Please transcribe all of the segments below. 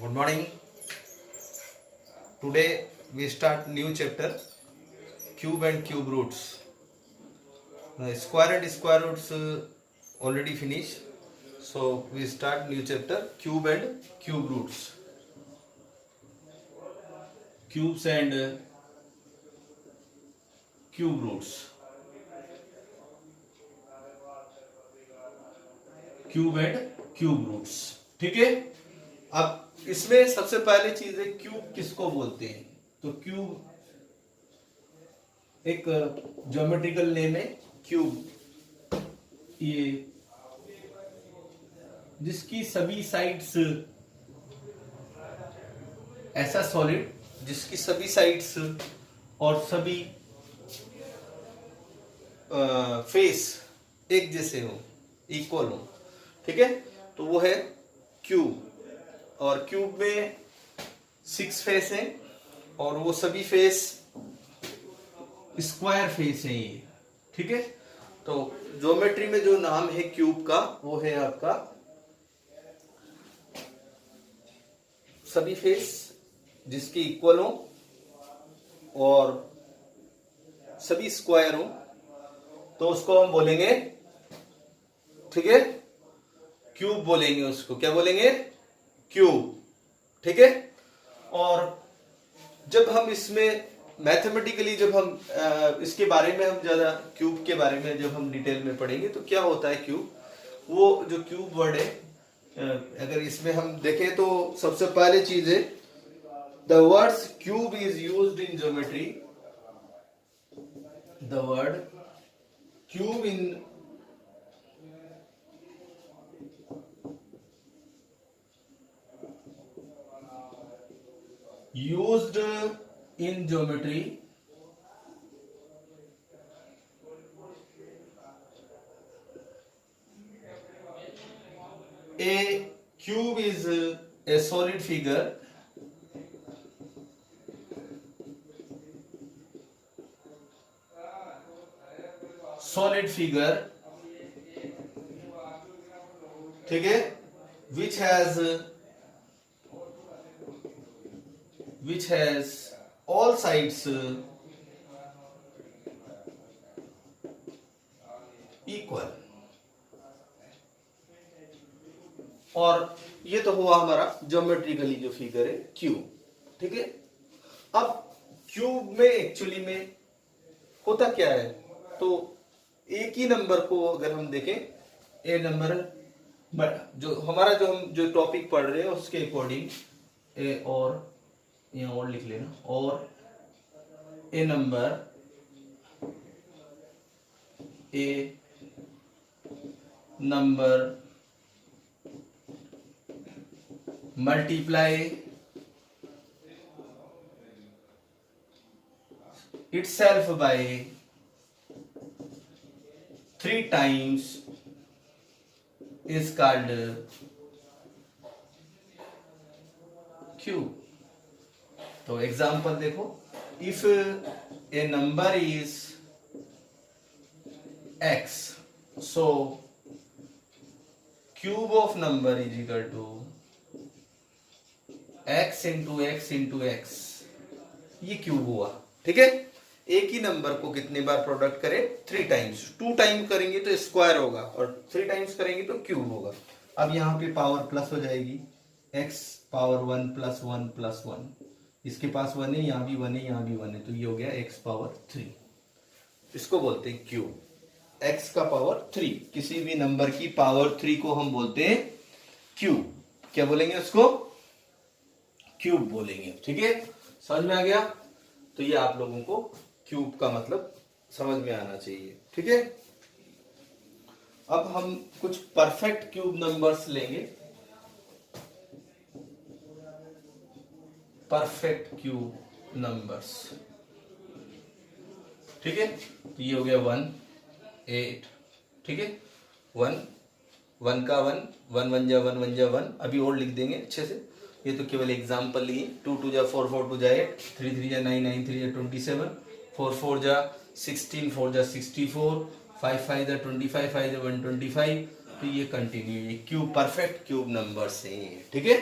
Good morning. Today we start new chapter, cube and cube roots. Square and square roots already finished. So we start new chapter, cube and cube roots. Cubes and cube roots. Cube and cube roots. ठीक है. अब इसमें सबसे पहले चीज है cube किसको बोलते हैं. तो क्यूब एक ज्योमेट्रिकल नेम है क्यूब. ये जिसकी सभी साइड्स ऐसा सॉलिड जिसकी सभी साइड्स और सभी फेस एक जैसे हो, इक्वल हो. ठीक है. तो वो है क्यूब. और क्यूब में 6 फेस है और वो सभी फेस स्क्वायर फेस है ये. ठीक है. तो ज्योमेट्री में जो नाम है क्यूब का वो है आपका सभी फेस जिसके इक्वल हो और सभी स्क्वायर हो, तो उसको हम बोलेंगे, ठीक है, क्यूब बोलेंगे. उसको क्या बोलेंगे? क्यूब. ठीक है. और जब हम इसमें मैथमेटिकली जब हम इसके बारे में हम ज्यादा क्यूब के बारे में जब हम डिटेल में पढ़ेंगे तो क्या होता है क्यूब. वो जो क्यूब वर्ड है अगर इसमें हम देखें तो सबसे पहले चीज है the words cube is used in geometry. The word cube in used in geometry a cube is a solid figure ठीक है, which has all sides equal. और ये तो हुआ हमारा ज्योमेट्रिकली जो फिगर है क्यूब. ठीक है. अब क्यूब में एक्चुअली में होता क्या है, तो एक ही नंबर को अगर हम देखें, ए नंबर जो हमारा जो हम जो टॉपिक पढ़ रहे हैं उसके अकॉर्डिंग ए और यहाँ और लिख लेना, और a number multiply itself by 3 times is called cube. तो एग्जाम्पल देखो, if a number is x, so cube of number is equal to x into x into x. ये क्यूब हुआ. ठीक है. एक ही नंबर को कितने बार प्रोडक्ट करें? 3 टाइम्स. 2 टाइम करेंगे तो स्क्वायर होगा और 3 टाइम्स करेंगे तो क्यूब होगा. अब यहाँ पे पावर प्लस हो जाएगी, x पावर 1 प्लस 1 प्लस 1. इसके पास 1 है, यहाँ भी 1 है, यहाँ भी 1 है, तो ये हो गया x पावर 3. इसको बोलते हैं क्यूब. x का पावर 3, किसी भी नंबर की पावर 3 को हम बोलते हैं क्यूब. क्या बोलेंगे उसको? क्यूब बोलेंगे. ठीक है. समझ में आ गया. तो ये आप लोगों को क्यूब का मतलब समझ में आना चाहिए. ठीक है. अब हम कुछ परफेक्ट क्यूब नंबर्स लेंगे. Perfect cube numbers. ठीक है. तो ये हो गया 1 8. ठीक है. 1 का 1 1 जा 1 जा 1. अभी और लिख देंगे अच्छे से. ये तो केवल एग्जांपल लिए. 2 2 जा 4 4 2 जा 8, 3 3 जा 9 9 3 जा 27, 4 4 जा 16, 4 जा 64, 5 5 जा 25, 5 जा 125. तो ये कंटिन्यू, ये क्यूब परफेक्ट क्यूब नंबर्स हैं. ठीक है.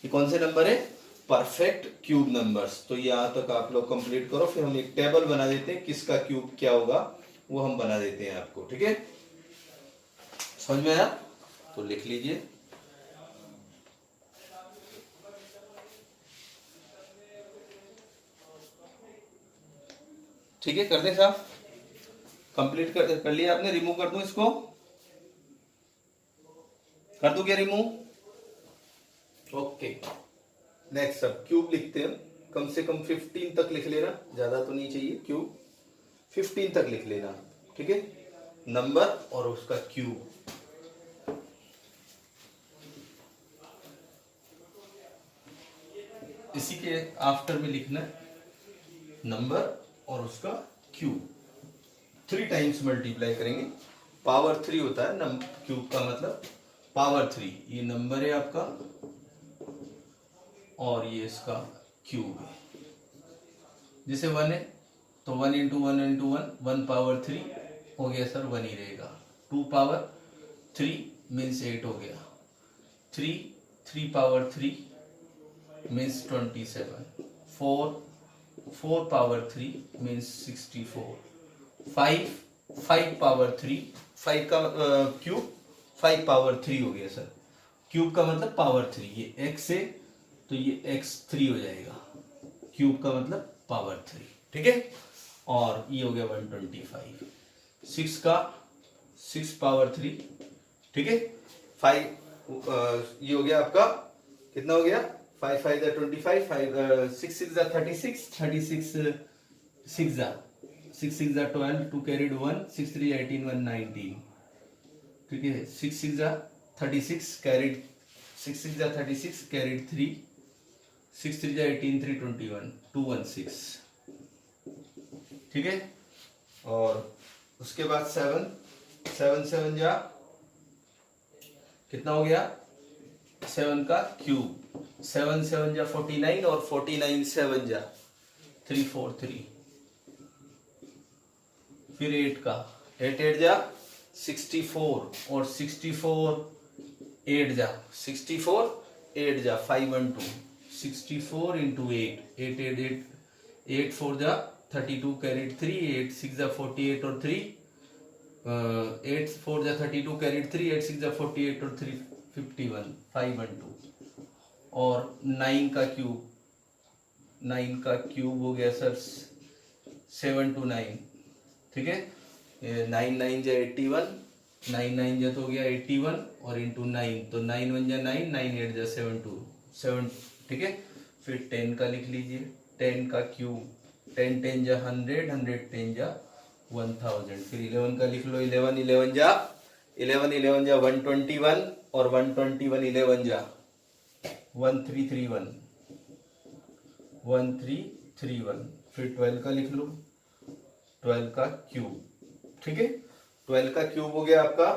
ये कौन से नंबर है? Perfect cube numbers. तो यहां तक आप लोग कंप्लीट करो, फिर हम एक टेबल बना देते हैं, किसका क्यूब क्या होगा वो हम बना देते हैं आपको। ठीक है, समझ में आया? तो लिख लीजिए। ठीक है, कर दे साहब, कंप्लीट कर लिया आपने? रिमूव कर दूं इसको? कर दूं क्या रिमूव? ओके, नेक्स्ट अब क्यूब लिखते हैं। कम से कम 15 तक लिख लेना, ज्यादा तो नहीं चाहिए। क्यूब 15 तक लिख लेना। ठीक है, नंबर और उसका क्यूब। इसी के आफ्टर में लिखना नंबर और उसका क्यूब। 3 टाइम्स मल्टीप्लाई करेंगे। पावर 3 होता है नंबर, क्यूब का मतलब पावर 3। ये नंबर है आपका और ये इसका क्यूब है। जैसे 1 है तो 1 इंटू 1 इंटू 1, 1 पावर 3 हो गया सर, 1 ही रहेगा। 2 पावर 3 मीन्स 8 हो गया। 3 power 3 means 27। 4 power 3 means 64। 5 power 3, 5 का क्यूब 5 पावर 3 हो गया सर। क्यूब का मतलब पावर 3, ये x है तो ये x3 हो जाएगा। क्यूब का मतलब पावर 3। ठीक है, और ये हो गया 125। 6 का 6 पावर 3। ठीक है, 5 ये हो गया आपका, कितना हो गया? 5 5 जा 25, 5 6 6 जा 36, 36 6 जा 6 6 जा 12, 2 कैरीड 1, 6 3 18, 1 19। ठीक है, 6 6 जा 36 कैरीड, 6 6 जा 36 कैरीड 3, 6 3 जा 18, 3 21, 216। ठीक है, और उसके बाद 7 7 जा कितना हो गया? 7 का क्यूब। 7 7 जा 49 और 49 7 जा 343। फिर 8 का 8 8 जा 64 और 64 8 जा 64 8 जा 512। 64 इंटू 8 8 8 8 8 4 जा 32 कैरेट 3, 8 6 जा 48 और 3 8 4 जा 32 कैरेट 3, 8 6 जा 48 और 3 51 512। और 9 का क्यूब, 9 का क्यूब हो गया सर 7 to 9। ठीक है, 9 9 जा 81, 9 9 जा तो हो गया 81 और इंटू 9 तो 9 1 जा 9, 9 8 जा 7 ठीक है, फिर 10 का लिख लीजिए। 10 का क्यूब 10 10 जा 100, 100 10 जा 1000। फिर 11 का लिख लो। 11 11 जा 121 और 121 11 जा 1331 1331। फिर 12 का लिख लो। 12 का क्यूब, ठीक है, 12 का क्यूब हो गया आपका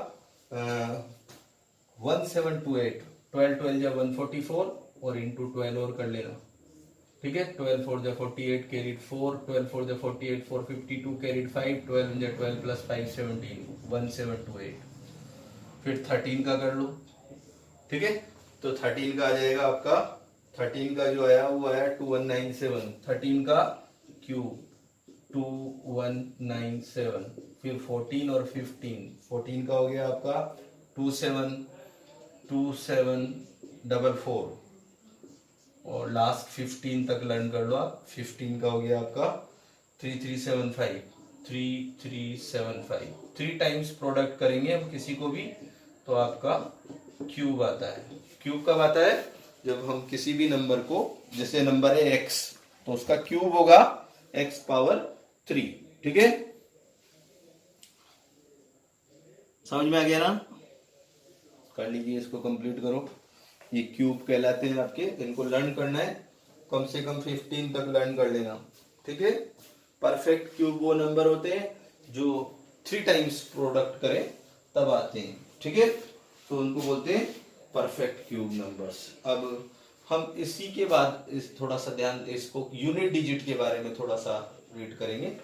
1728। 12 12 जा 144 और इंटू 12 और कर लेना। ठीक है, 12 4 जा 48 कैरीड 4, 12 4 जा 48 452 कैरीड 5, 12 जा 12 प्लस 5 17 1728। फिर 13 का कर लो। ठीक है, तो 13 का आ जाएगा आपका, 13 का जो आया वो आया 2197। 13 का क्यूब 2197। फिर 14 और 15, 14 का हो गया आपका 2744 और लास्ट 15 तक लर्न कर लो आप। 15 का हो गया आपका 3375 3375। 3 टाइम्स प्रोडक्ट करेंगे हम किसी को भी तो आपका क्यूब आता है। क्यूब कब आता है? जब हम किसी भी नंबर को, जैसे नंबर है x तो उसका क्यूब होगा x पावर 3। ठीक है, समझ में आ गया ना? कर लीजिए, इसको कंप्लीट करो। ये क्यूब कहलाते हैं आपके, इनको लर्न करना है, कम से कम 15 तक लर्न कर लेना। ठीक है, परफेक्ट क्यूब वो नंबर होते हैं जो 3 टाइम्स प्रोडक्ट करें तब आते हैं। ठीक है, तो उनको बोलते हैं परफेक्ट क्यूब नंबर्स। अब हम इसी के बाद इस थोड़ा सा ध्यान, इसको यूनिट डिजिट के बारे में थोड़ा सा रीड करेंगे।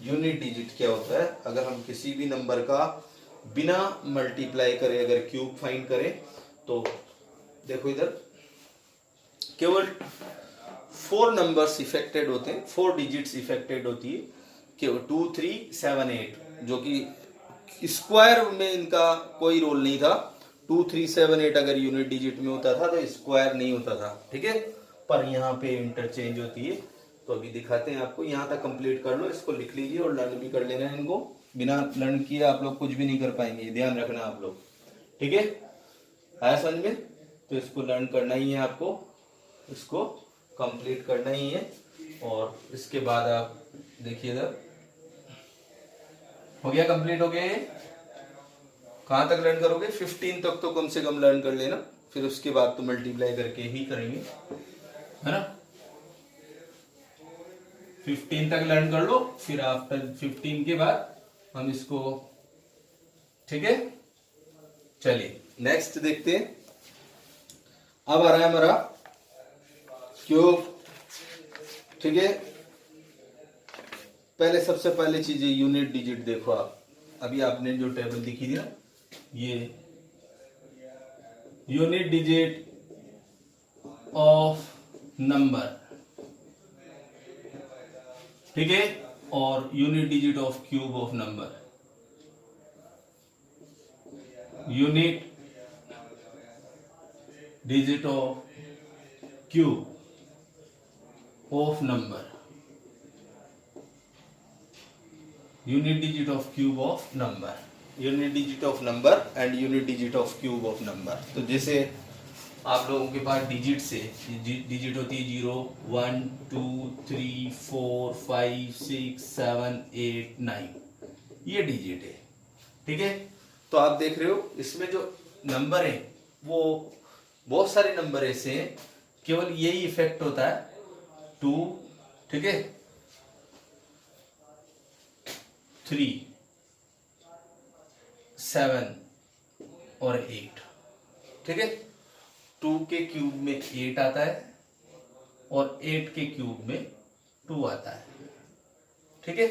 यूनिट डिजिट क्या होता है? अगर हम किसी भी नंबर का बिना मल्टीप्लाई करे अगर क्यूब फाइंड करें तो देखो इधर केवल 4 नंबर्स इफेक्टेड होते हैं, 4 डिजिट्स इफेक्टेड होती है, केवल 2 3 7 8, जो कि स्क्वायर में इनका कोई रोल नहीं था। 2 3 7 8 अगर यूनिट डिजिट में होता था तो स्क्वायर नहीं होता था, ठीक है। पर यहाँ पे इंटरचेंज होती है। तो अभी दिखाते हैं आपको, यहाँ तक कंप्लीट कर लो, इसको लिख लीजिए और लर्न भी कर लेना है इनको। बिना लर्न किए आप लोग कुछ भी नहीं कर पाएंगे, ध्यान रखना आप लोग, ठीक है। आया समझ में? तो इसको लर्न करना ही है आपको, इसको कंप्लीट करना ही है। और इसके बाद आप देखिएगा, हो गया, कंप्लीट हो गया ये। कहां तक लर्न करोगे? 15 तक तो कम से कम लर्न कर लेना, फिर उसके बाद तो मल्टीप्लाई करके ही करेंगे, है ना। 15 तक लर्न कर लो, फिर आफ्टर 15 के बाद हम इसको, ठीक है। चलिए नेक्स्ट देखते हैं। अब आ रहा है हमारा क्यूब, ठीक है। पहले सबसे पहले चीज है यूनिट डिजिट। देखो आप, अभी आपने जो टेबल दिखी थी ना, ये यूनिट डिजिट ऑफ नंबर, ठीक है, और unit digit of cube of number, unit digit of cube of number, unit digit of cube of number, unit digit of number and unit digit of cube of number. तो जैसे आप लोगों के पास digit से digit होती है 0 1 2 3 4 5 6 7 8 9, ये digit है, ठीक है। तो आप देख रहे हो इसमें जो नंबर है वो बहुत सारे नंबर ऐसे हैं, केवल यही इफेक्ट होता है 2, ठीक है, 3 7 और 8, ठीक है। 2 के क्यूब में 8 आता है और 8 के क्यूब में 2 आता है, ठीक है।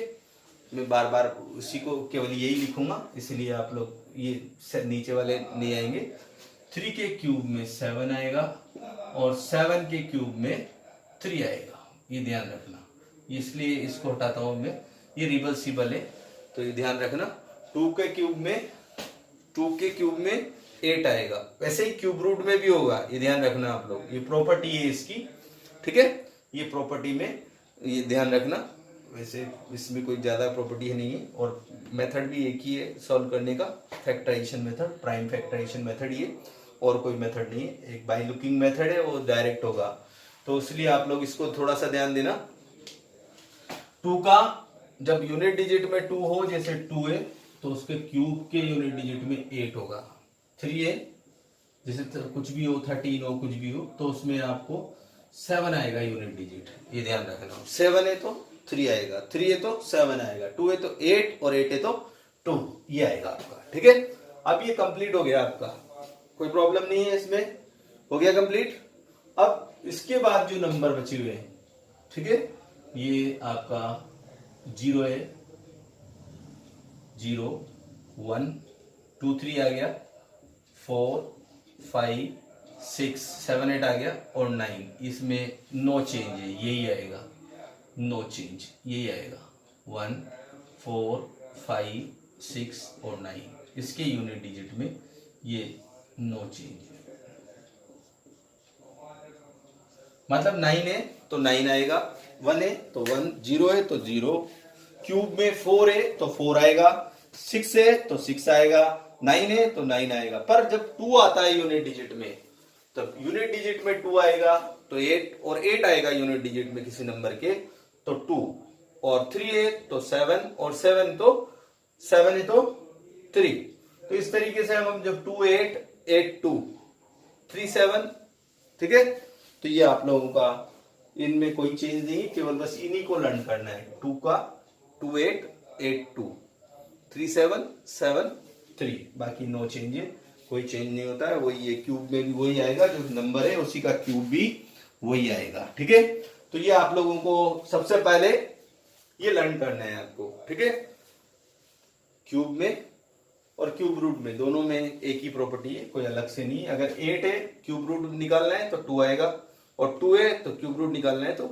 मैं बार बार उसी को केवल यही लिखूंगा, इसलिए आप लोग ये नीचे वाले नहीं आएंगे। 3 के क्यूब में 7 आएगा और 7 के क्यूब में 3 आएगा, ये ध्यान रखना। इसलिए इसको हटाता हूं मैं, ये रिवर्सिबल है, तो ये ध्यान रखना। 2 के क्यूब में 8 आएगा, वैसे ही क्यूब रूट में भी होगा, ये ध्यान रखना आप लोग। ये प्रॉपर्टी है इसकी, ठीक है, ये प्रॉपर्टी में ये ध्यान रखना। वैसे इसमें कोई ज्यादा प्रॉपर्टी है नहीं है, और मेथड भी एक ही है सॉल्व करने का, factorization method, prime factorization method, ये और कोई मेथड नहीं है। एक बाय लुकिंग मेथड है, वो डायरेक्ट होगा, तो इसलिए आप लोग इसको थोड़ा सा ध्यान देना। 2 का जब यूनिट डिजिट में 2 हो, जैसे 2 है तो उसके क्यूब के यूनिट डिजिट में 8 होगा। 3 है, जैसे कुछ भी हो, 13 हो, कुछ भी हो, तो उसमें आपको 7 आएगा यूनिट डिजिट, ये ध्यान रखना। 7 है तो 3 आएगा, 3 है तो 7 आएगा, 2 है तो 8 और 8 है तो 2, ये आएगा आपका, ठीक है। अब ये कंप्लीट हो गया आपका, कोई प्रॉब्लम नहीं है इसमें, हो गया कंप्लीट। अब इसके बाद जो नंबर बचे हुए हैं, ठीक है, ये आपका 0 है, 0 1 2 3 आ गया, 4 5 6 7 8 आ गया और 9, इसमें नो चेंज है, यही आएगा, नो चेंज, यही आएगा। 1 4 5 6 और 9, इसके यूनिट डिजिट में ये नो चेंज, मतलब 9 है तो 9 आएगा, 1 है तो 1, 0 है तो 0, क्यूब में 4 है तो 4 आएगा, 6 है तो 6 आएगा, 9 है तो 9 आएगा। पर जब 2 आता है यूनिट डिजिट में, तब यूनिट डिजिट में 2 आएगा तो 8 और 8 आएगा यूनिट डिजिट में किसी नंबर के, तो 2, और 3 है तो 7 और 7 है तो 3। तो इस तरीके से हम जब 2 8 8 2 3 7, ठीक है। तो ये आप लोगों का, इनमें कोई चेंज नहीं, केवल बस इन्हीं को लर्न करना है। 2 का 2 8 8 2 3 7 7 3, बाकी नो चेंज है, कोई चेंज नहीं होता है। वही ये क्यूब में भी वही आएगा, जो नंबर है उसी का क्यूब भी वही आएगा, ठीक है। तो ये आप लोगों को सबसे पहले ये लर्न करना है आपको, ठीक है। क्यूब में और क्यूब रूट में दोनों में एक ही प्रॉपर्टी है, कोई अलग से नहीं। अगर 8 है, क्यूब रूट निकालना है तो 2 आएगा, और 2a तो क्यूब रूट निकालना है तो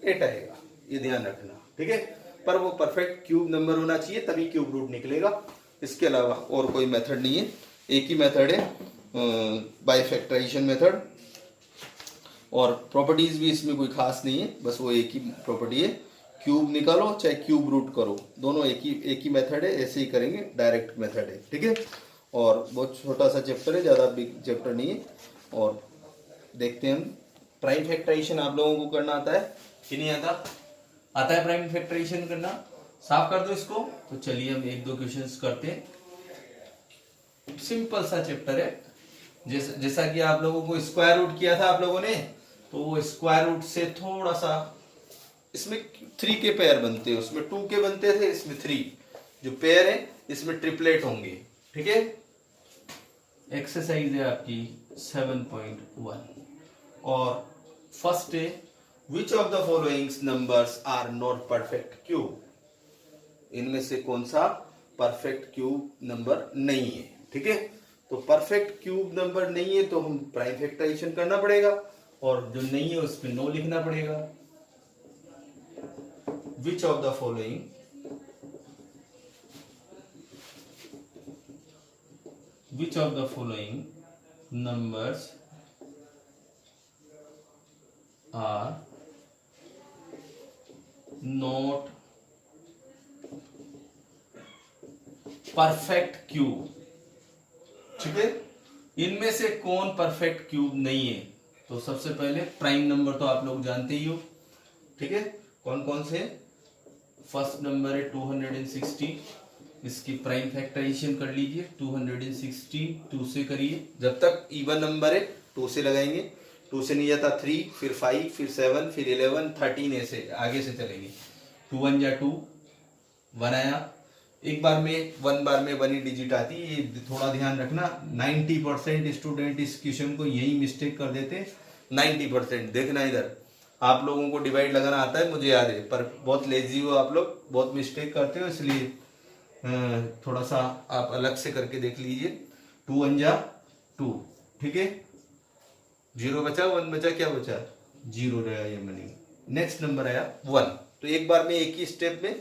8 आएगा, ये ध्यान रखना, ठीक है। पर वो परफेक्ट क्यूब नंबर होना चाहिए तभी क्यूब रूट निकलेगा, इसके अलावा और कोई मेथड नहीं है। एक ही मेथड है बाय फैक्टराइजेशन मेथड, और प्रॉपर्टीज भी इसमें कोई खास नहीं है, बस वो एक ही प्रॉपर्टी है, क्यूब निकालो चाहे क्यूब रूट करो, दोनों एक ही मेथड है, ऐसे ही करेंगे, डायरेक्ट मेथड है, ठीक है। और बहुत छोटा सा चैप्टर है, ज़्यादा बिग चैप्टर नहीं है। और देखते हैं हम प्राइम फैक्टराइजेशन आप लोगों को करना आता है कि नहीं आता? आता है प्राइम फैक्टराइजेशन करना? साफ कर दो इसको। तो चलिए हम एक दो क्वेश्चंस करते हैं, सिंपल सा चैप्टर है। जैसा कि आप लोगों को स्क्वायर रूट किया था आप लोगों ने, तो वो स्क्वायर रूट से थोड़ा सा, इसमें 3 के पेयर बनते हैं, उसमें 2 के बनते थे, इसमें 3 जो पेयर है इसमें ट्रिपलेट होंगे, ठीक है। एक्सरसाइज है आपकी 7.1 और फर्स्ट है which of the following numbers are not perfect cube, इनमें से कौन सा परफेक्ट क्यूब नंबर नहीं है, ठीक है। तो परफेक्ट क्यूब नंबर नहीं है तो हम प्राइम फैक्टराइजेशन करना पड़ेगा, और जो नहीं है उसमें नो लिखना पड़ेगा। विच of the following numbers are not perfect cube, ठीक है। इनमें से कौन परफेक्ट क्यूब नहीं है? तो सबसे पहले प्राइम नंबर तो आप लोग जानते ही हो, ठीक है। कौन कौन से? फर्स्ट नंबर है 260, इसकी प्राइम फैक्टराइजेशन कर लीजिए। 260 2 से करिए, जब तक इवन नंबर है 2 से लगाएंगे, 2 से नहीं जाता 3, फिर 5, फिर 7, फिर 11, 13 ऐसे आगे से चलेंगे। 2 1 जा 2, 1 आया, एक बार में 1 ही डिजिट आती है, ये थोड़ा ध्यान रखना। 90% स्टूडेंट इस क्वेश्चन को यही मिस्टेक कर देते, 90%। देखना इधर, आप लोगों को डिवाइड लगाना आता है, मुझे याद है, पर बहुत लेजी हो आप लोग, बहुत मिस्टेक करते हो, इसलिए थोड़ा सा आप अलग से करके देख लीजिए। 2 1 जा 2, ठीक है। 0 बचा, 1 बचा, क्या बचा? 0 रहेगा ये मनी। नेक्स्ट नंबर आया 1, तो एक बार में एक ही स्टेप में,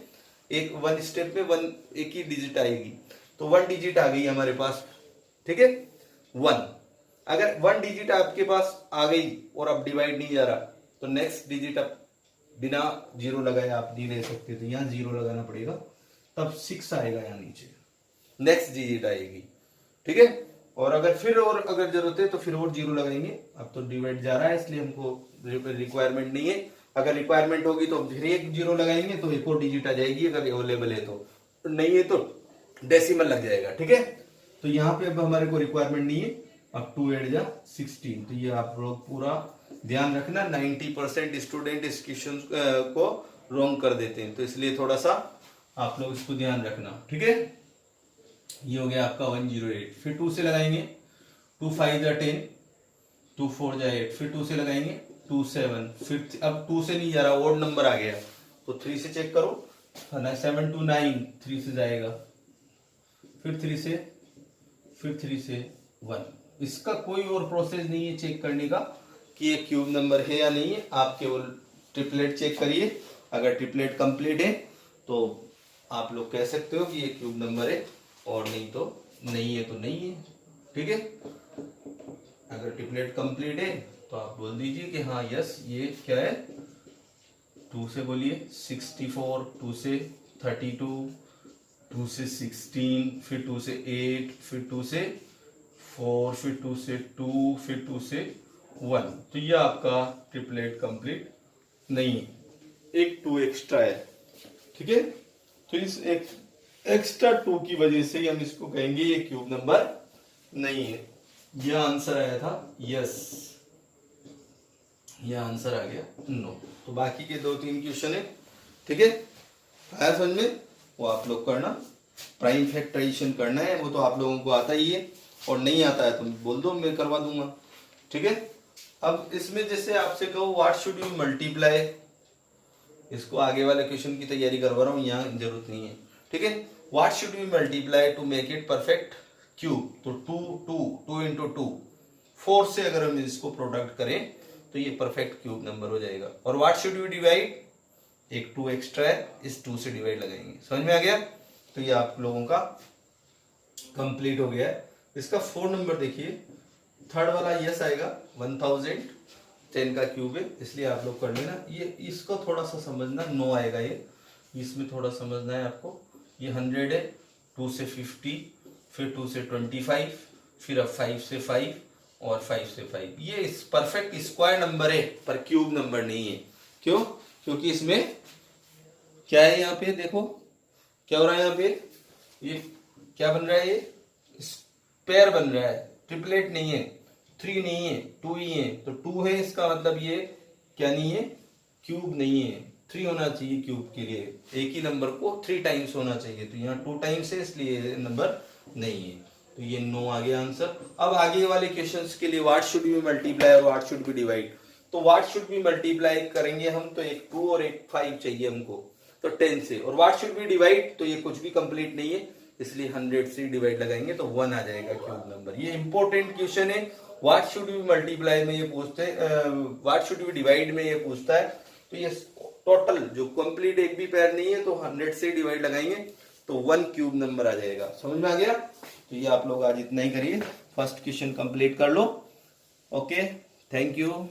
वन स्टेप में 1 एक ही डिजिट आएगी, तो 1 डिजिट आ गई हमारे पास, ठीक है। 1, अगर 1 डिजिट आपके पास आ गई और अब डिवाइड नहीं जा रहा, तो नेक्स्ट डिजिट अब बिना 0 लगाए आप नहीं ले सकते, तो यहाँ 0 लगाना पड़ेगा, तब 6 आएगा यहाँ नीचे, नेक्स्ट डिजिट आएगी, ठीक है। और अगर जरूरत है तो फिर और 0 लगाएंगे। अब तो डिवाइड जा रहा है इसलिए हमको रिक्वायरमेंट नहीं है, अगर रिक्वायरमेंट होगी तो फिर एक 0 लगाएंगे तो एक और डिजिट आ जाएगी, अगर अवेलेबल है तो, नहीं है तो डेसिमल लग जाएगा, ठीक है। तो यहाँ पे अब हमारे को रिक्वायरमेंट नहीं है। अब 2 8 जा 16, तो ये आप लोग पूरा ध्यान रखना। 90% स्टूडेंट इस क्वेश्चन को रॉन्ग कर देते हैं, तो इसलिए थोड़ा सा आप लोग इसको ध्यान रखना, ठीक है। ये हो गया आपका 108, फिर 2 से लगाएंगे, 2 5 जा 10, 2 4 जा 8, फिर 2 से लगाएंगे, 2 7, फिर अब 2 से नहीं जा रहा, ओड नंबर आ गया, तो 3 से चेक करो, 7 2 9, 3 से जाएगा, फिर 3 से 1। इसका कोई और प्रोसेस नहीं है चेक करने का कि ये क्यूब नंबर है या नहीं है, आप केवल ट्रिपलेट चेक करिए, अगर ट्रिपलेट कंप्लीट है तो आप लोग कह सकते हो कि ये क्यूब नंबर है, और नहीं तो नहीं है, तो नहीं है, ठीक है। अगर ट्रिपलेट कंप्लीट है तो आप बोल दीजिए कि हाँ यस ये क्या है। 2 से बोलिए 64, 2 से 32, 2 से 16, फिर 2 से 8, फिर 2 से 4, फिर 2 से 2, फिर 2 से 1, तो ये आपका ट्रिपलेट कंप्लीट नहीं है, एक 2 एक्स्ट्रा है, ठीक है। तो इस एक एक्स्ट्रा 2 की वजह से हम इसको कहेंगे ये क्यूब नंबर नहीं है। यह आंसर आया था यस, यह आंसर आ गया नो। तो बाकी के 2-3 क्वेश्चन है, ठीक है, आया समझ में, वो आप लोग करना। प्राइम फैक्टराइजेशन करना है, वो तो आप लोगों को आता ही है, और नहीं आता है तो बोल दो, मैं करवा दूंगा, ठीक है। अब इसमें जैसे आपसे कहो व्हाट शुड यू मल्टीप्लाई, इसको आगे वाले क्वेश्चन की तैयारी करवा रहा हूँ, यहाँ जरूरत नहीं है, ठीक है। What should you multiply two make it perfect cube, तो 2 इंटू 2 4 से अगर हम इसको प्रोडक्ट करें तो ये परफेक्ट क्यूब नंबर हो जाएगा। और व्हाट शुड वी डिवाइड, एक 2 एक्स्ट्रा है, इस 2 से डिवाइड लगाएंगे। समझ में आ गया? तो ये आप लोगों का कंप्लीट हो गया है। इसका 4 नंबर देखिए, थर्ड वाला यस आएगा, 1010 का क्यूब है, इसलिए आप लोग कर लेना। ये इसको थोड़ा सा समझना, 9 आएगा ये, इसमें थोड़ा समझना है आपको। ये 100 है, 2 से 50, फिर 2 से 25, फिर अब 5 से 5 और 5 से 5। ये परफेक्ट स्क्वायर नंबर है पर क्यूब नंबर नहीं है। क्यों? क्योंकि इसमें क्या है, यहाँ पे देखो क्या हो रहा है, यहाँ पे ये क्या बन रहा है, ये पेयर बन रहा है, ट्रिपलेट नहीं है, 3 नहीं है, 2 ही है। तो 2 है, इसका मतलब ये क्या नहीं है, क्यूब नहीं है। 3 होना चाहिए क्यूब के लिए, एक ही नंबर को 3 टाइम्स होना चाहिए, तो यहाँ 2 टाइम्स है, इसलिए नंबर नहीं है। तो ये 9 आ गया आंसर। अब आगे वाले क्वेश्चंस के लिए व्हाट शुड बी मल्टीप्लाई और व्हाट शुड बी डिवाइड। तो व्हाट शुड बी मल्टीप्लाई करेंगे हम, तो एक 2 और एक 5 चाहिए हमको, तो 10 से। और व्हाट शुड बी डिवाइड, तो ये कुछ भी कंप्लीट नहीं है, इसलिए 100 से डिवाइड लगाएंगे तो 1 आ जाएगा क्यूब नंबर। ये इंपॉर्टेंट क्वेश्चन है। व्हाट शुड बी मल्टीप्लाई में ये पूछते हैं, व्हाट शुड बी डिवाइड में ये पूछता है। तो ये टोटल जो कंप्लीट एक भी पेयर नहीं है, तो 100 से डिवाइड लगाएंगे तो 1 क्यूब नंबर आ जाएगा। समझ में आ गया? तो ये आप लोग आज इतना ही करिए, फर्स्ट क्वेश्चन कंप्लीट कर लो। Okay, thank you.